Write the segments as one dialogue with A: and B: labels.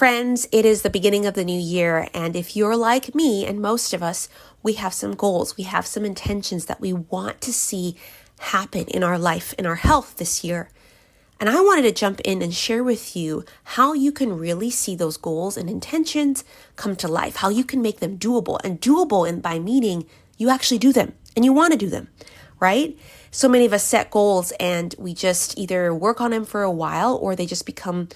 A: Friends, it is the beginning of the new year, and if you're like me and most of us, we have some goals, we have some intentions that we want to see happen in our life, in our health this year. And I wanted to jump in and share with you how you can really see those goals and intentions come to life, how you can make them doable, and doable and by meaning you actually do them and you want to do them, right? So many of us set goals and we just either work on them for a while or they just become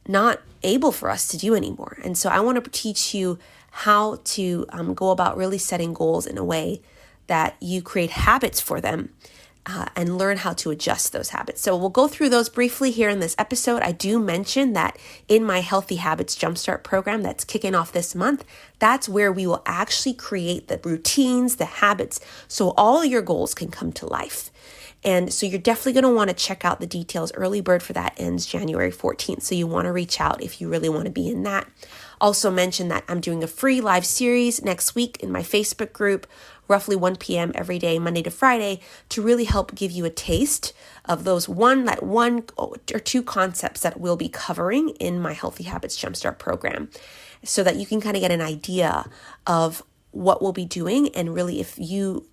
A: not able for us to do anymore. And so I want to teach you how to go about really setting goals in a way that you create habits for them and learn how to adjust those habits. So we'll go through those briefly here in this episode. I do mention that in my Healthy Habits Jumpstart program that's kicking off this month, that's where we will actually create the routines, the habits, so all your goals can come to life. And so you're definitely going to want to check out the details. Early bird for that ends January 14th. So you want to reach out if you really want to be in that. Also mention that I'm doing a free live series next week in my Facebook group, roughly 1 p.m. every day, Monday to Friday, to really help give you a taste of those one or two concepts that we'll be covering in my Healthy Habits Jumpstart program, so that you can kind of get an idea of what we'll be doing, and really if you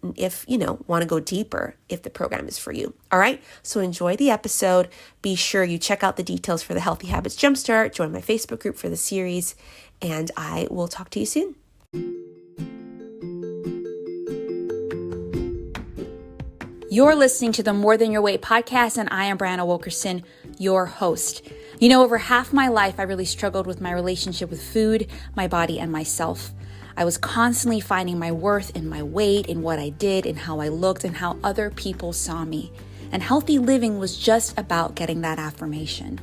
A: want to go deeper, if the program is for you. All right. So enjoy the episode. Be sure you check out the details for the Healthy Habits Jumpstart, join my Facebook group for the series, and I will talk to you soon.
B: You're listening to the More Than Your Weight podcast, and I am Brianna Wilkerson, your host. You know, over half my life, I really struggled with my relationship with food, my body, and myself. I was constantly finding my worth in my weight, in what I did, in how I looked, and how other people saw me. And healthy living was just about getting that affirmation.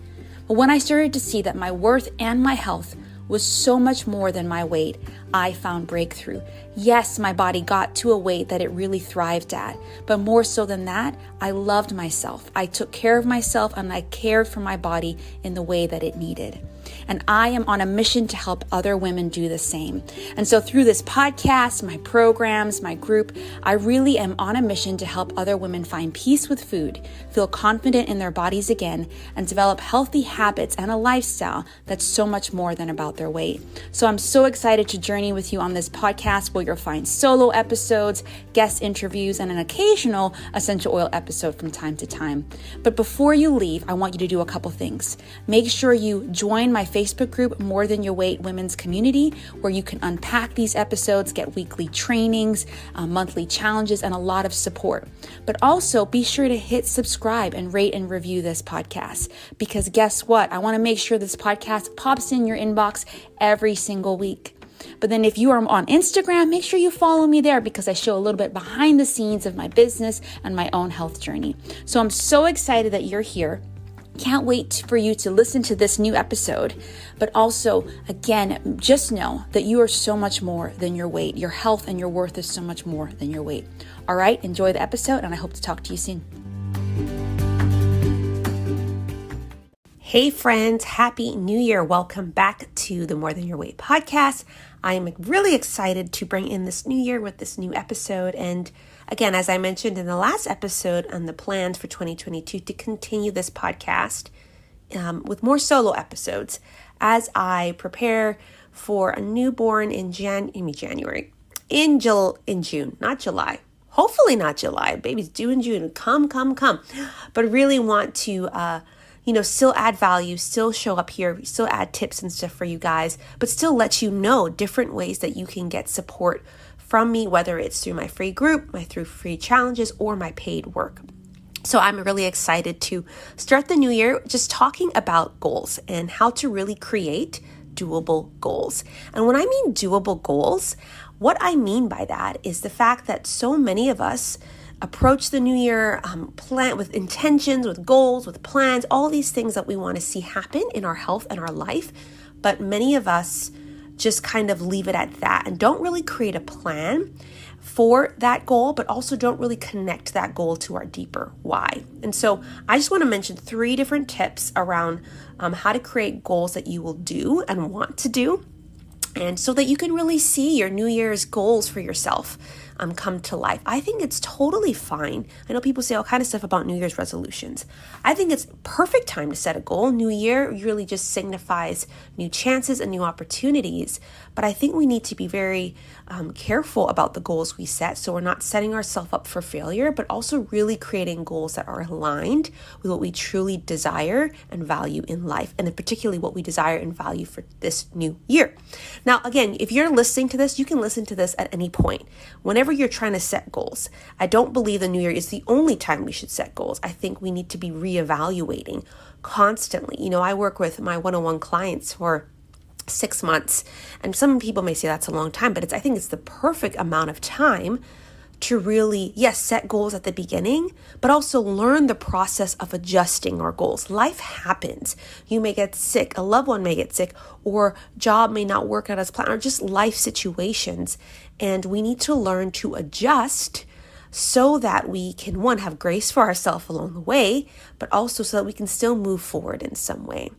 B: But when I started to see that my worth and my health was so much more than my weight, I found breakthrough. Yes, my body got to a weight that it really thrived at, but more so than that, I loved myself. I took care of myself and I cared for my body in the way that it needed. And I am on a mission to help other women do the same. And so through this podcast, my programs, my group, I really am on a mission to help other women find peace with food, feel confident in their bodies again, and develop healthy habits and a lifestyle that's so much more than about their weight. So I'm so excited to journey with you on this podcast, where you'll find solo episodes, guest interviews, and an occasional essential oil episode from time to time. But before you leave, I want you to do a couple things. Make sure you join my Facebook group, More Than Your Weight Women's Community, where you can unpack these episodes, get weekly trainings, monthly challenges, and a lot of support. But also be sure to hit subscribe and rate and review this podcast, because guess what? I want to make sure this podcast pops in your inbox every single week. But then if you are on Instagram, make sure you follow me there, because I show a little bit behind the scenes of my business and my own health journey. So I'm so excited that you're here. Can't wait for you to listen to this new episode. But also, again, just know that you are so much more than your weight. Your health and your worth is so much more than your weight. All right, enjoy the episode, and I hope to talk to you soon.
A: Hey friends, Happy New Year. Welcome back to the More Than Your Weight podcast. I am really excited to bring in this new year with this new episode. And again, as I mentioned in the last episode on the plans for 2022, to continue this podcast with more solo episodes as I prepare for a newborn in June, not July. Hopefully not July. Baby's due in June. Come. But really want to still add value, still show up here, still add tips and stuff for you guys, but still let you know different ways that you can get support from me, whether it's through my free group, through free challenges, or my paid work. So I'm really excited to start the new year just talking about goals and how to really create doable goals. And when I mean doable goals, what I mean by that is the fact that so many of us approach the new year plan with intentions, with goals, with plans, all these things that we want to see happen in our health and our life. But many of us just kind of leave it at that and don't really create a plan for that goal, but also don't really connect that goal to our deeper why. And so I just want to mention 3 different tips around how to create goals that you will do and want to do, and so that you can really see your New Year's goals for yourself. come to life. I think it's totally fine. I know people say all kind of stuff about New Year's resolutions. I think it's perfect time to set a goal. New Year really just signifies new chances and new opportunities. But I think we need to be very careful about the goals we set, so we're not setting ourselves up for failure, but also really creating goals that are aligned with what we truly desire and value in life, and particularly what we desire and value for this new year. Now, again, if you're listening to this, you can listen to this at any point. Whenever you're trying to set goals, I don't believe the new year is the only time we should set goals. I think we need to be reevaluating constantly. I work with my one-on-one clients for 6 months, and some people may say that's a long time, but I think it's the perfect amount of time to really, yes, set goals at the beginning, but also learn the process of adjusting our goals. Life happens. You may get sick, a loved one may get sick, or job may not work out as planned, or just life situations. And we need to learn to adjust so that we can, one, have grace for ourselves along the way, but also so that we can still move forward in some way.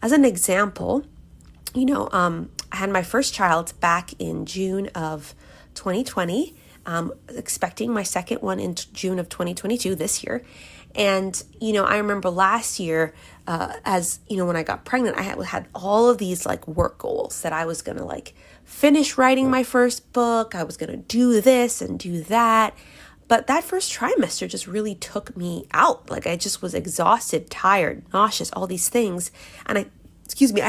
A: As an example, I had my first child back in June of 2020, expecting my second one in June of 2022 this year. And, I remember last year, when I got pregnant, I had all of these work goals that I was going to finish writing my first book. I was going to do this and do that. But that first trimester just really took me out. I just was exhausted, tired, nauseous, all these things. And I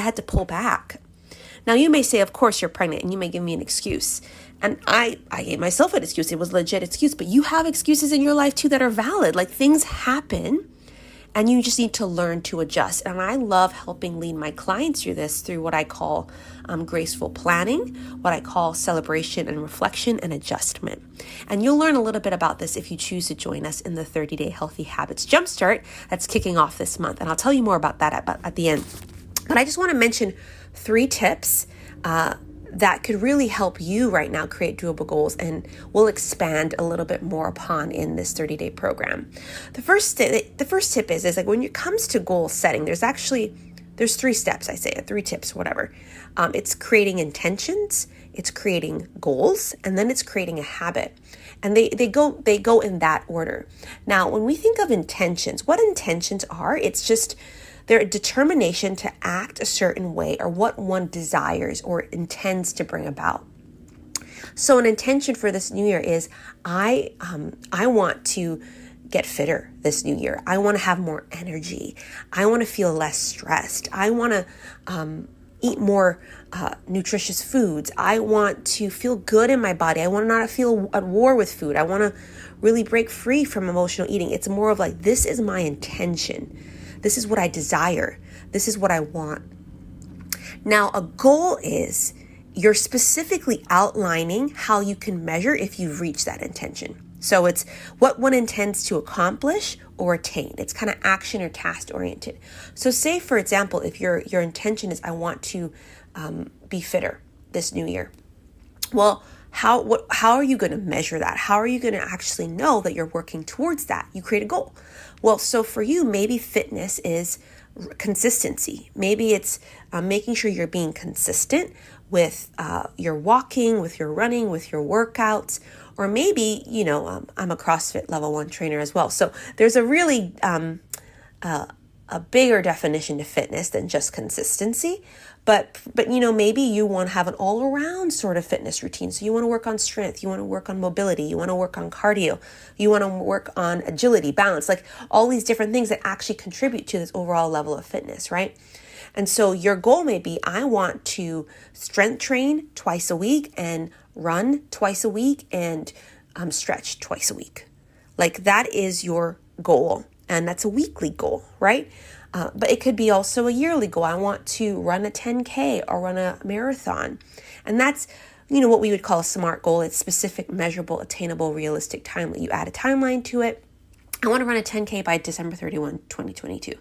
A: had to pull back. Now, you may say, of course, you're pregnant, and you may give me an excuse. And I gave myself an excuse. It was a legit excuse. But you have excuses in your life, too, that are valid. Things happen, and you just need to learn to adjust. And I love helping lead my clients through this, through what I call graceful planning, what I call celebration and reflection and adjustment. And you'll learn a little bit about this if you choose to join us in the 30-day Healthy Habits Jumpstart that's kicking off this month. And I'll tell you more about that at the end. But I just want to mention 3 tips that could really help you right now create doable goals, and we'll expand a little bit more upon in this 30-day program. The first tip is when it comes to goal setting, there's 3 steps, I say, 3 tips, whatever. It's creating intentions, it's creating goals, and then it's creating a habit. And they go in that order. Now, when we think of intentions, what intentions are, it's just their determination to act a certain way or what one desires or intends to bring about. So an intention for this new year is I want to get fitter this new year. I want to have more energy. I want to feel less stressed. I want to eat more nutritious foods. I want to feel good in my body. I want to not feel at war with food. I want to really break free from emotional eating. It's more of this is my intention. This is what I desire. This is what I want. Now, a goal is you're specifically outlining how you can measure if you've reached that intention. So it's what one intends to accomplish or attain. It's kind of action or task oriented. So say, for example, if your intention is I want to be fitter this new year. Well, how are you going to measure that? How are you going to actually know that you're working towards that? You create a goal. Well, so for you, maybe fitness is consistency. Maybe it's making sure you're being consistent with your walking, with your running, with your workouts, or maybe, I'm a CrossFit level 1 trainer as well. So there's a really a bigger definition to fitness than just consistency. But maybe you want to have an all-around sort of fitness routine. So you want to work on strength, you want to work on mobility, you want to work on cardio, you want to work on agility, balance, all these different things that actually contribute to this overall level of fitness, right? And so your goal may be, I want to strength train twice a week and run twice a week and stretch twice a week. That is your goal. And that's a weekly goal, right? But it could be also a yearly goal. I want to run a 10K or run a marathon. And that's, what we would call a SMART goal. It's specific, measurable, attainable, realistic time. You add a timeline to it. I want to run a 10K by December 31, 2022.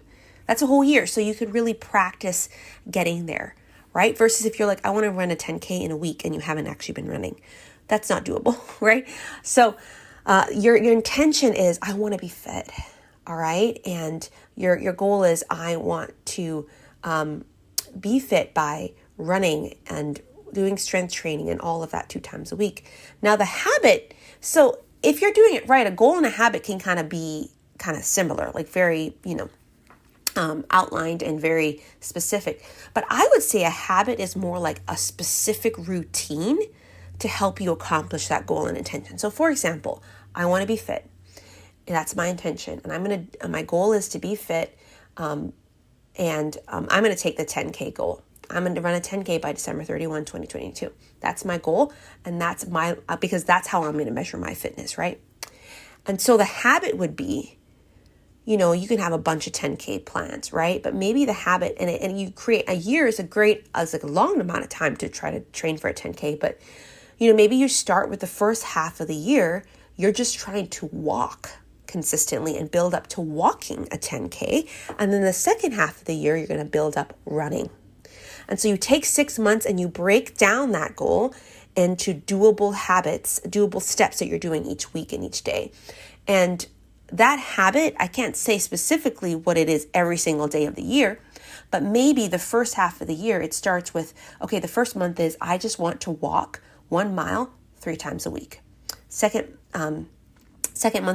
A: That's a whole year. So you could really practice getting there, right? Versus if you're I want to run a 10K in a week and you haven't actually been running. That's not doable, right? So your intention is, I want to be fit. All right. And your goal is, I want to be fit by running and doing strength training and all of that 2 times a week. Now, the habit So if you're doing it right, a goal and a habit can kind of be kind of similar, like very, outlined and very specific. But I would say a habit is more like a specific routine to help you accomplish that goal and intention. So for example, I want to be fit. That's my intention. And my goal is to be fit. I'm going to take the 10K goal. I'm going to run a 10K by December 31, 2022. That's my goal. And because that's how I'm going to measure my fitness, right? And so the habit would be, you can have a bunch of 10K plans, right? But maybe the habit, and you create a year is a long amount of time to try to train for a 10K. But, maybe you start with the first half of the year, you're just trying to walk consistently and build up to walking a 10K. And then the second half of the year, you're going to build up running. And so you take 6 months and you break down that goal into doable habits, doable steps that you're doing each week and each day. And that habit, I can't say specifically what it is every single day of the year, but maybe the first half of the year, it starts with, okay, the first month is I just want to walk 1 mile 3 times a week. Second month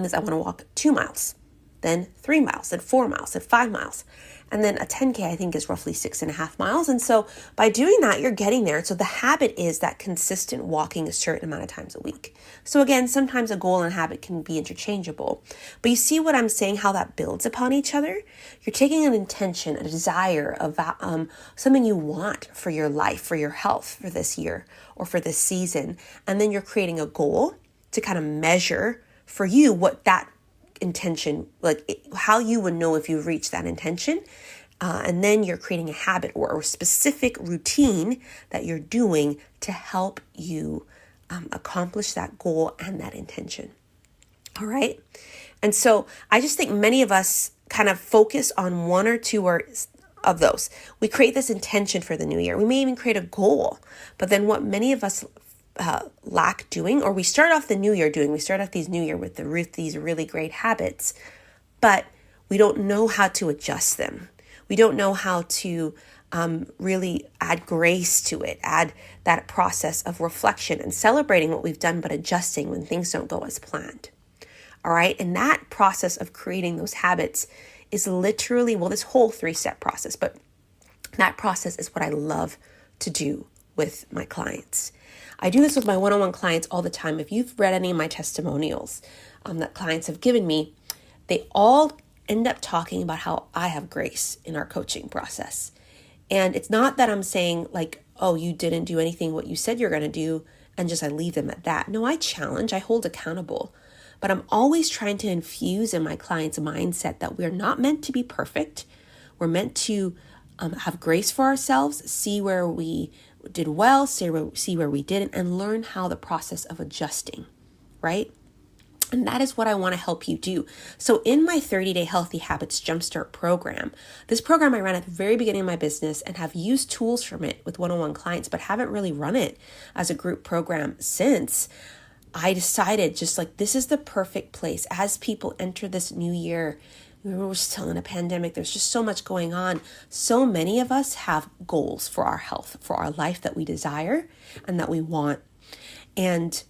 A: is I want to walk 2 miles, then 3 miles, then 4 miles, then 5 miles. And then a 10K, I think, is roughly 6.5 miles. And so by doing that, you're getting there. So the habit is that consistent walking a certain amount of times a week. So again, sometimes a goal and habit can be interchangeable. But you see what I'm saying, how that builds upon each other? You're taking an intention, a desire, something you want for your life, for your health for this year or for this season. And then you're creating a goal to kind of measure for you what that intention, how you would know if you've reached that intention. And then you're creating a habit or a specific routine that you're doing to help you accomplish that goal and that intention. All right. And so I just think many of us kind of focus on one or two of those. We create this intention for the new year. We may even create a goal, but then what many of us lack doing, or we start off the new year doing, we start off these new year with these really great habits, but we don't know how to adjust them. We don't know how to really add grace to it, add that process of reflection and celebrating what we've done, but adjusting when things don't go as planned. All right. And that process of creating those habits is literally, this whole 3-step process, but that process is what I love to do with my clients. I do this with my one-on-one clients all the time. If you've read any of my testimonials that clients have given me, they all end up talking about how I have grace in our coaching process. And it's not that I'm saying oh, you didn't do anything what you said you're going to do, and just I leave them at that. No, I challenge, I hold accountable. But I'm always trying to infuse in my clients' mindset that we're not meant to be perfect. We're meant to have grace for ourselves, see where we did well, see where we didn't, and learn how the process of adjusting, right? And that is what I want to help you do. So in my 30-day Healthy Habits Jumpstart program, this program I ran at the very beginning of my business and have used tools from it with one-on-one clients, but haven't really run it as a group program since. I decided this is the perfect place as people enter this new year. We're still in a pandemic. There's just so much going on. So many of us have goals for our health, for our life that we desire and that we want. And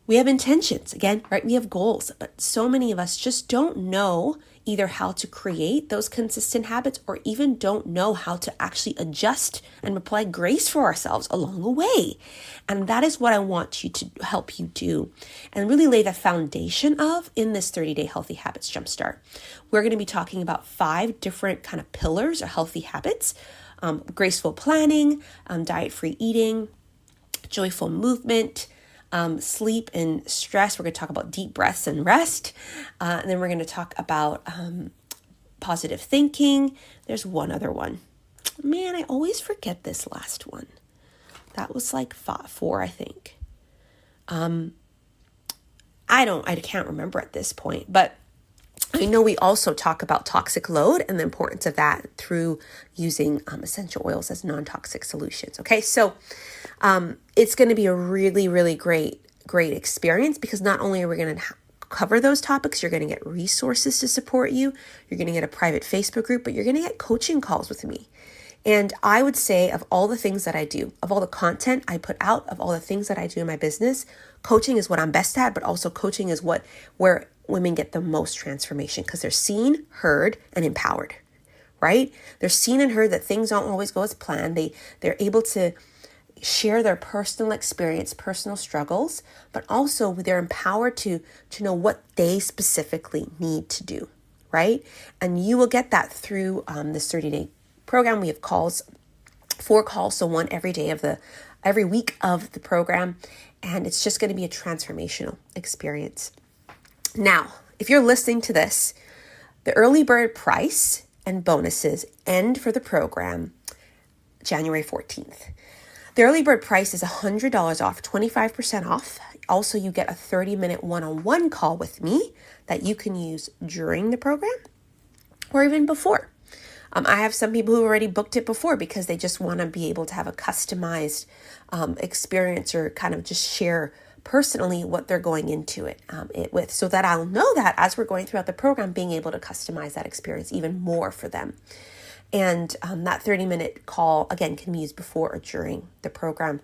A: we have intentions, again, right? We have goals, but so many of us just don't know either how to create those consistent habits or even don't know how to actually adjust and apply grace for ourselves along the way. And that is what I want you to help you do and really lay the foundation of in this 30-day Healthy Habits Jumpstart. We're going to be talking about 5 different kind of pillars of healthy habits: graceful planning, diet-free eating, joyful movement, sleep and stress. We're going to talk about deep breaths and rest. And then we're going to talk about positive thinking. There's one other one. Man, I always forget this last one. That was 4, I think. I can't remember at this point, but I know we also talk about toxic load and the importance of that through using essential oils as non-toxic solutions. Okay, so it's going to be a really, really great experience because not only are we going to cover those topics, you're going to get resources to support you. You're going to get a private Facebook group, but you're going to get coaching calls with me. And I would say of all the things that I do, of all the content I put out, of all the things that I do in my business, coaching is what I'm best at, but also coaching is where women get the most transformation because they're seen, heard, and empowered, right? They're seen and heard that things don't always go as planned. They're able to share their personal experience, personal struggles, but also they're empowered to know what they specifically need to do, right? And you will get that through this 30-day program. We have 4 calls, so one every week of the program, and it's just going to be a transformational experience. Now, if you're listening to this, the early bird price and bonuses end for the program January 14th. The early bird price is $100 off, 25% off. Also, you get a 30-minute one-on-one call with me that you can use during the program or even before. I have some people who already booked it before because they just want to be able to have a customized experience or kind of just share personally what they're going into it with, so that I'll know that as we're going throughout the program, being able to customize that experience even more for them. And that 30-minute call, again, can be used before or during the program.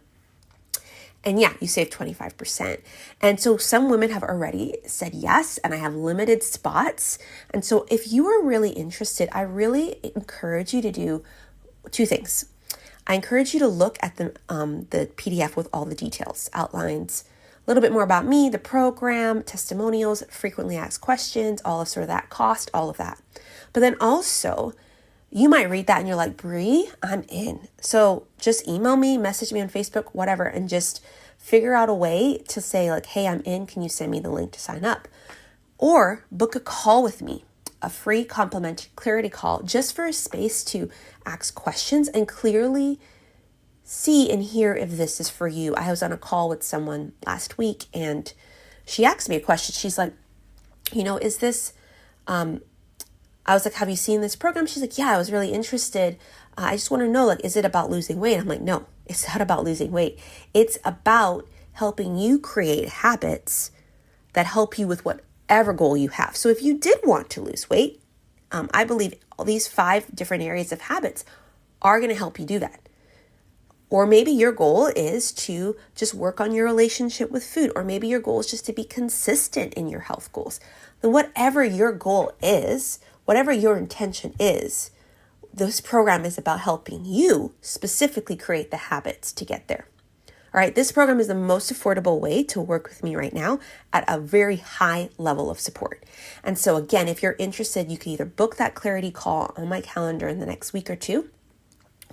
A: And yeah, you save 25%. And so some women have already said yes, and I have limited spots. And so if you are really interested, I really encourage you to do 2 things. I encourage you to look at the PDF with all the details, outlines a little bit more about me, the program, testimonials, frequently asked questions, all of sort of that cost, all of that. But then also, you might read that and you're like, Bree, I'm in. So just email me, message me on Facebook, whatever, and just figure out a way to say like, hey, I'm in. Can you send me the link to sign up? Or book a call with me, a free complimentary clarity call, just for a space to ask questions and clearly see and hear if this is for you. I was on a call with someone last week and she asked me a question. She's like, is this, I was like, have you seen this program? She's like, yeah, I was really interested. I just want to know, like, is it about losing weight? I'm like, no, it's not about losing weight. It's about helping you create habits that help you with whatever goal you have. So if you did want to lose weight, I believe all these 5 different areas of habits are going to help you do that. Or maybe your goal is to just work on your relationship with food. Or maybe your goal is just to be consistent in your health goals. Then whatever your goal is, whatever your intention is, this program is about helping you specifically create the habits to get there. All right, this program is the most affordable way to work with me right now at a very high level of support. And so again, if you're interested, you can either book that clarity call on my calendar in the next week or 2,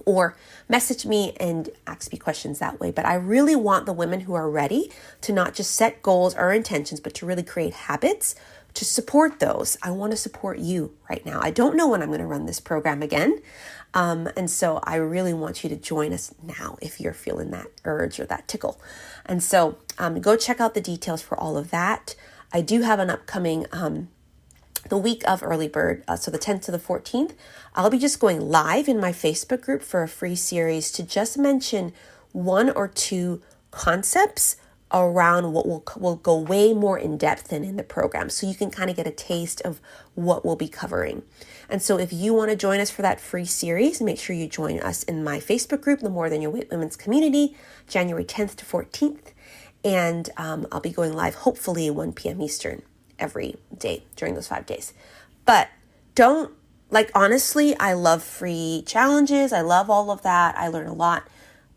A: or message me and ask me questions that way. But I really want the women who are ready to not just set goals or intentions, but to really create habits to support those. I want to support you right now. I don't know when I'm going to run this program again. And so I really want you to join us now if you're feeling that urge or that tickle. And so go check out the details for all of that. I do have an upcoming the week of early bird, so the 10th to the 14th, I'll be just going live in my Facebook group for a free series to just mention 1 or 2 concepts around what will go way more in depth than in the program. So you can kind of get a taste of what we'll be covering. And so if you want to join us for that free series, make sure you join us in my Facebook group, the More Than Your Weight Women's Community, January 10th to 14th. And I'll be going live hopefully 1 p.m. Eastern every day during those 5 days. But honestly, I love free challenges. I love all of that. I learn a lot.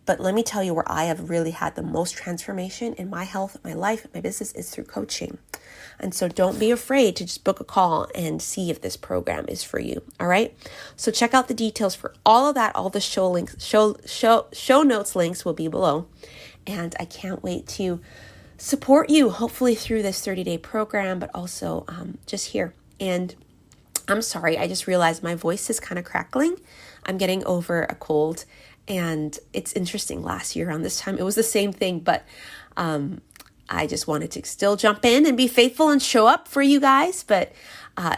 A: But let me tell you where I have really had the most transformation in my health, my life, my business is through coaching. And so don't be afraid to just book a call and see if this program is for you. All right. So check out the details for all of that. All the show notes links will be below. And I can't wait to support you, hopefully through this 30-day program, but also just here. And I'm sorry, I just realized my voice is kind of crackling. I'm getting over a cold, and it's interesting. Last year around this time, it was the same thing, but I just wanted to still jump in and be faithful and show up for you guys. But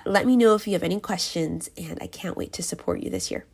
A: let me know if you have any questions, and I can't wait to support you this year.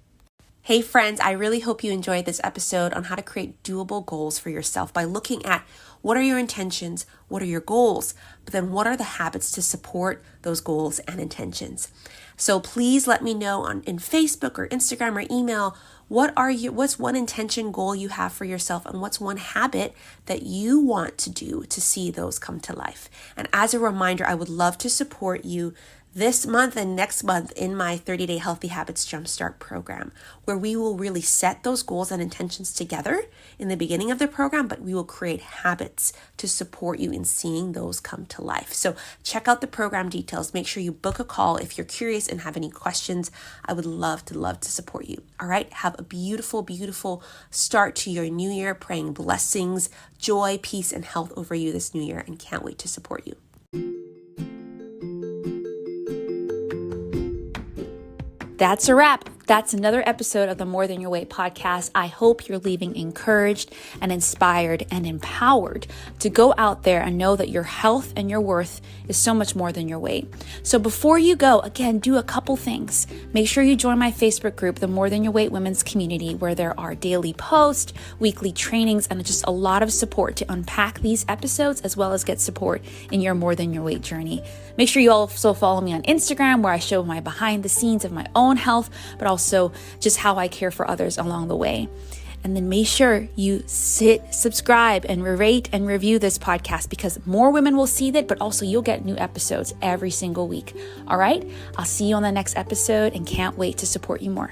A: Hey friends, I really hope you enjoyed this episode on how to create doable goals for yourself by looking at what are your intentions, what are your goals, but then what are the habits to support those goals and intentions. So please let me know in Facebook or Instagram or email What's one intention goal you have for yourself, and what's one habit that you want to do to see those come to life? And as a reminder, I would love to support you this month and next month in my 30-day Healthy Habits Jumpstart program, where we will really set those goals and intentions together in the beginning of the program, but we will create habits to support you in seeing those come to life. So check out the program details. Make sure you book a call if you're curious and have any questions. I would love to support you. All right. Have a beautiful, beautiful start to your new year. Praying blessings, joy, peace, and health over you this new year, and can't wait to support you.
B: That's a wrap. That's another episode of the More Than Your Weight podcast. I hope you're leaving encouraged and inspired and empowered to go out there and know that your health and your worth is so much more than your weight. So before you go, again, do a couple things. Make sure you join my Facebook group, the More Than Your Weight Women's Community, where there are daily posts, weekly trainings, and just a lot of support to unpack these episodes, as well as get support in your More Than Your Weight journey. Make sure you also follow me on Instagram, where I show my behind the scenes of my own health, but also just how I care for others along the way. And then make sure you subscribe, and rate and review this podcast, because more women will see that, but also you'll get new episodes every single week. All right. I'll see you on the next episode and can't wait to support you more.